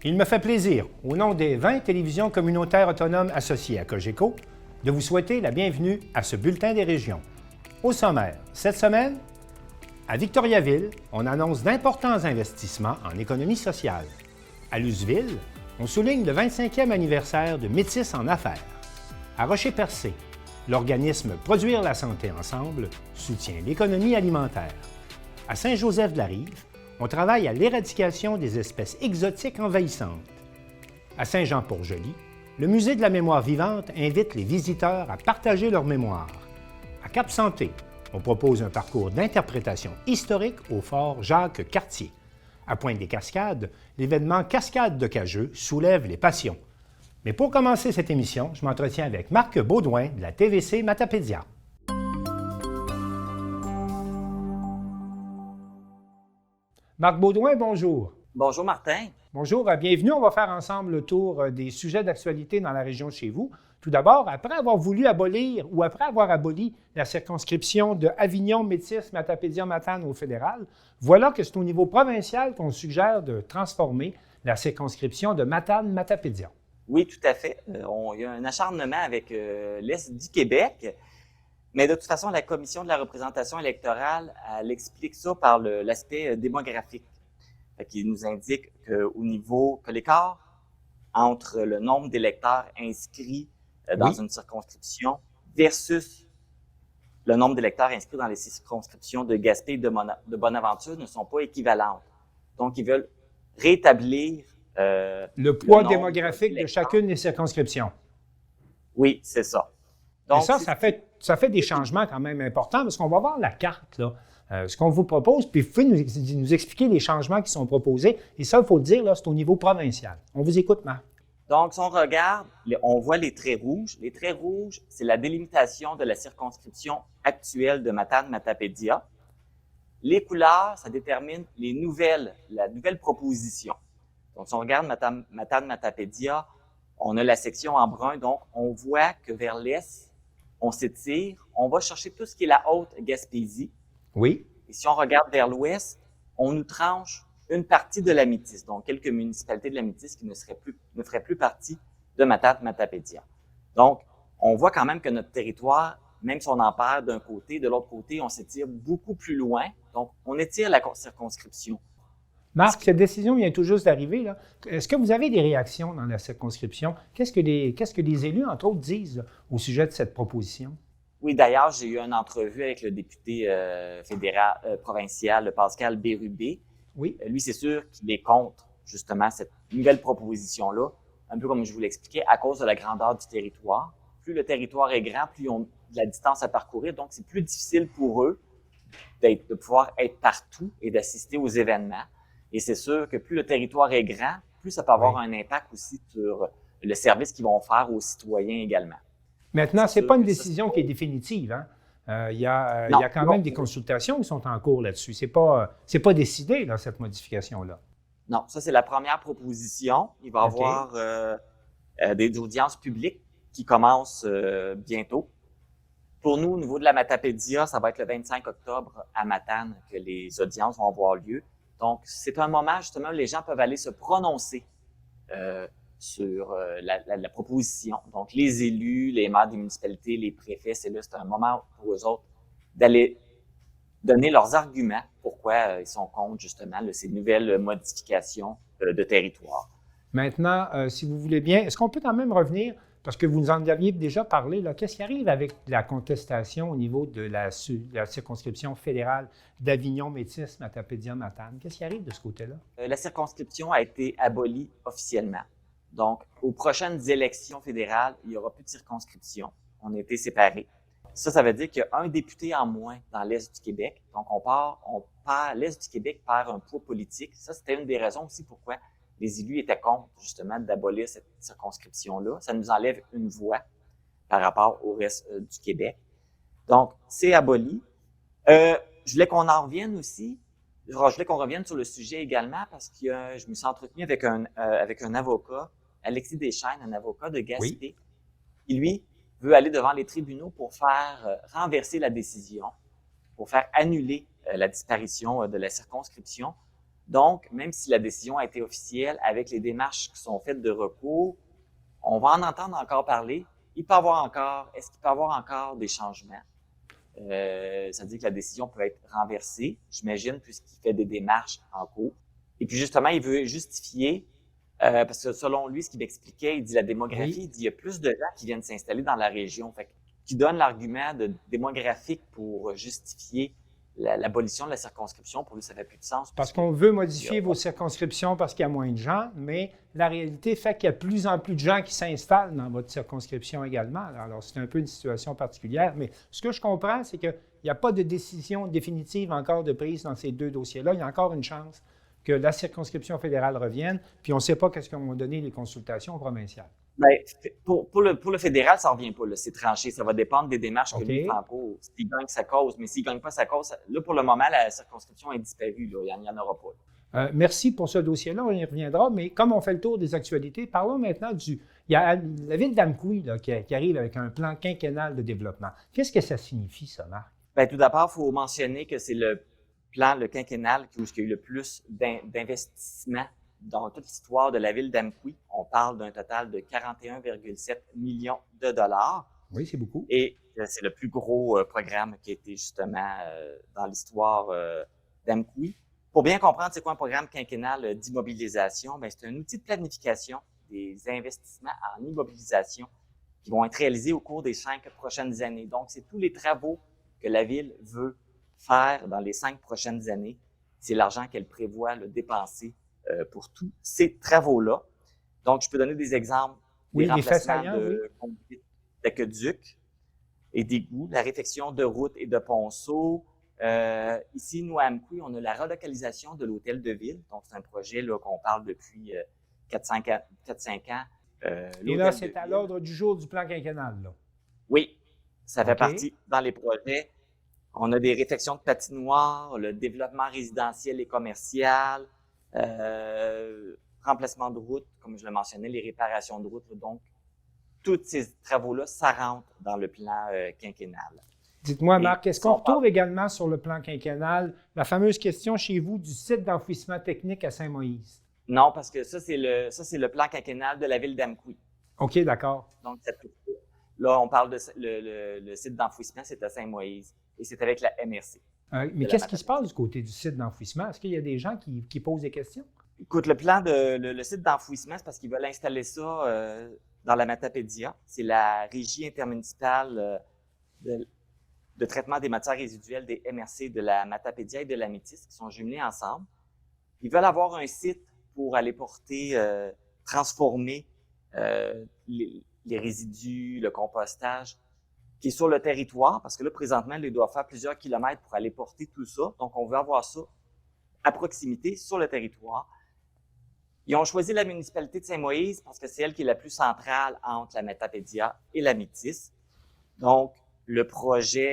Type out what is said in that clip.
Il me fait plaisir, au nom des 20 télévisions communautaires autonomes associées à Cogeco, de vous souhaiter la bienvenue à ce bulletin des régions. Au sommaire, cette semaine, à Victoriaville, on annonce d'importants investissements en économie sociale. À Luceville, on souligne le 25e anniversaire de Métis en affaires. À Rocher-Percé, l'organisme Produire la santé ensemble soutient l'économie alimentaire. À Saint-Joseph-de-la-Rive, on travaille à l'éradication des espèces exotiques envahissantes. À Saint-Jean-Port-Joli, le Musée de la mémoire vivante invite les visiteurs à partager leur mémoire. À Cap-Santé, on propose un parcours d'interprétation historique au fort Jacques-Cartier. À Pointe-des-Cascades, l'événement Cascade de Cageux soulève les passions. Mais pour commencer cette émission, je m'entretiens avec Marc Baudouin de la TVC Matapédia. Marc Baudouin, bonjour. Bonjour Martin. Bonjour, bienvenue. On va faire ensemble le tour des sujets d'actualité dans la région chez vous. Tout d'abord, après avoir voulu abolir ou après avoir aboli la circonscription de Avignon, Métis, Matapédia, Matane au fédéral, voilà que c'est au niveau provincial qu'on suggère de transformer la circonscription de Matane, Matapédia. Oui, tout à fait. Il y a un acharnement avec l'Est du Québec, mais de toute façon, la Commission de la représentation électorale, elle explique ça par l'aspect démographique. Qui nous indique que l'écart entre le nombre d'électeurs inscrits dans une circonscription versus le nombre d'électeurs inscrits dans les circonscriptions de Gaspé et de Bonaventure ne sont pas équivalentes. Donc, ils veulent rétablir le poids démographique de chacune des circonscriptions. Oui, c'est ça. Donc, et ça fait des changements quand même importants parce qu'on va voir la carte, là. Ce qu'on vous propose, puis vous pouvez nous expliquer les changements qui sont proposés. Et ça, il faut le dire, là, c'est au niveau provincial. On vous écoute, Marc. Donc, si on regarde, on voit les traits rouges. Les traits rouges, c'est la délimitation de la circonscription actuelle de Matane-Matapédia. Les couleurs, ça détermine la nouvelle proposition. Donc, si on regarde Matane-Matapédia, on a la section en brun. Donc, on voit que vers l'est, on s'étire. On va chercher tout ce qui est la Haute-Gaspésie. Oui. Et si on regarde vers l'ouest, on nous tranche une partie de la Métis, donc quelques municipalités de la Métis qui ne feraient plus partie de Matane-Matapédia. Donc, on voit quand même que notre territoire, même si on en perd d'un côté, de l'autre côté, on s'étire beaucoup plus loin. Donc, on étire la circonscription. Marc, cette décision vient tout juste d'arriver, là. Est-ce que vous avez des réactions dans la circonscription? Qu'est-ce que les élus, entre autres, disent là, au sujet de cette proposition? Oui, d'ailleurs, j'ai eu une entrevue avec le député provincial, Pascal Bérubé. Oui. Lui, c'est sûr qu'il est contre, justement, cette nouvelle proposition-là, un peu comme je vous l'expliquais, à cause de la grandeur du territoire. Plus le territoire est grand, plus ils ont de la distance à parcourir, donc c'est plus difficile pour eux de pouvoir être partout et d'assister aux événements. Et c'est sûr que plus le territoire est grand, plus ça peut avoir un impact aussi sur le service qu'ils vont faire aux citoyens également. Maintenant, ce n'est pas une décision qui est définitive. Hein? Il y a quand même des consultations qui sont en cours là-dessus. Ce n'est pas décidé, là, cette modification-là. Non, ça, c'est la première proposition. Il va y avoir des audiences publiques qui commencent bientôt. Pour nous, au niveau de la Matapédia, ça va être le 25 octobre à Matane que les audiences vont avoir lieu. Donc, c'est un moment, justement, où les gens peuvent aller se prononcer sur la proposition. Donc, les élus, les maires des municipalités, les préfets, c'est un moment pour eux autres d'aller donner leurs arguments pourquoi ils sont contre, justement, ces nouvelles modifications de territoire. Maintenant, si vous voulez bien, est-ce qu'on peut quand même revenir, parce que vous nous en aviez déjà parlé, là, qu'est-ce qui arrive avec la contestation au niveau de la circonscription fédérale d'Avignon, Métis, Matapédia, Matane? Qu'est-ce qui arrive de ce côté-là? La circonscription a été abolie officiellement. Donc, aux prochaines élections fédérales, il n'y aura plus de circonscription. On a été séparés. Ça veut dire qu'il y a un député en moins dans l'Est du Québec. Donc, l'Est du Québec perd un poids politique. Ça, c'était une des raisons aussi pourquoi les élus étaient contre, justement, d'abolir cette circonscription-là. Ça nous enlève une voix par rapport au reste du Québec. Donc, c'est aboli. Je voulais qu'on en revienne aussi. Je voulais qu'on revienne sur le sujet également parce que je me suis entretenu avec un avocat, Alexis Deschaines, un avocat de Gaspé, qui, lui, veut aller devant les tribunaux pour faire renverser la décision, pour faire annuler la disparition de la circonscription. Donc, même si la décision a été officielle, avec les démarches qui sont faites de recours, on va en entendre encore parler. Est-ce qu'il peut y avoir encore des changements? Ça veut dire que la décision peut être renversée, j'imagine, puisqu'il fait des démarches en cours. Et puis justement, il veut justifier, parce que selon lui, ce qu'il m'expliquait, il dit la démographie, il dit il y a plus de gens qui viennent s'installer dans la région. Fait qui donne l'argument démographique pour justifier l'abolition de la circonscription. Pour lui, ça fait plus de sens. Parce qu'on veut modifier vos circonscriptions parce qu'il y a moins de gens, mais la réalité fait qu'il y a de plus en plus de gens qui s'installent dans votre circonscription également. Alors, c'est un peu une situation particulière, mais ce que je comprends, c'est qu'il n'y a pas de décision définitive encore de prise dans ces deux dossiers-là. Il y a encore une chance que la circonscription fédérale revienne, puis on ne sait pas qu'est-ce qu'ont donné les consultations provinciales. Bien, pour le fédéral, ça ne revient pas, là, c'est tranché. Ça va dépendre des démarches que lui fait en cours. S'il gagne sa cause, mais s'il ne gagne pas sa cause, là, pour le moment, la circonscription est disparue. Là. Il n'y en aura pas. Merci pour ce dossier-là, on y reviendra, mais comme on fait le tour des actualités, parlons maintenant il y a la ville d'Amqui qui arrive avec un plan quinquennal de développement. Qu'est-ce que ça signifie, ça, Marc? Bien, tout d'abord, il faut mentionner que c'est le quinquennal où il y a eu le plus d'investissements dans toute l'histoire de la ville d'Amqui. On parle d'un total de 41,7 millions de dollars. Oui, c'est beaucoup. Et c'est le plus gros programme qui a été justement dans l'histoire d'Amqui. Pour bien comprendre c'est quoi un programme quinquennal d'immobilisation, bien, c'est un outil de planification des investissements en immobilisation qui vont être réalisés au cours des 5 prochaines années. Donc, c'est tous les travaux que la ville veut faire dans les 5 prochaines années. C'est l'argent qu'elle prévoit dépenser pour tous ces travaux-là. Donc, je peux donner des exemples. Oui, des remplacements d'aqueducs et d'égouts, la réfection de routes et de ponceaux. Ici, nous, à Amqui, on a la relocalisation de l'hôtel de ville. Donc, c'est un projet qu'on parle depuis 4-5 ans. Et là, c'est à l'ordre du jour du plan quinquennal, là. Oui, ça fait partie dans les projets. On a des réfections de patinoires, le développement résidentiel et commercial, remplacement de routes, comme je le mentionnais, les réparations de routes. Donc, tous ces travaux-là, ça rentre dans le plan quinquennal. Dites-moi, Marc, est-ce qu'on retrouve également sur le plan quinquennal la fameuse question chez vous du site d'enfouissement technique à Saint-Moïse? Non, parce que ça, c'est le plan quinquennal de la ville d'Amqui. OK, d'accord. Donc, là, on parle de le site d'enfouissement, c'est à Saint-Moïse et c'est avec la MRC. Mais qu'est-ce qui se passe du côté du site d'enfouissement? Est-ce qu'il y a des gens qui posent des questions? Écoute, le site d'enfouissement, c'est parce qu'ils veulent installer ça dans la Matapédia. C'est la régie intermunicipale de traitement des matières résiduelles des MRC de la Matapédia et de la Métis qui sont jumelés ensemble. Ils veulent avoir un site pour aller transformer les résidus, le compostage qui est sur le territoire, parce que là, présentement, ils doivent faire plusieurs kilomètres pour aller porter tout ça. Donc, on veut avoir ça à proximité, sur le territoire. Ils ont choisi la municipalité de Saint-Moïse parce que c'est elle qui est la plus centrale entre la Matapédia et la Métis. Donc, le projet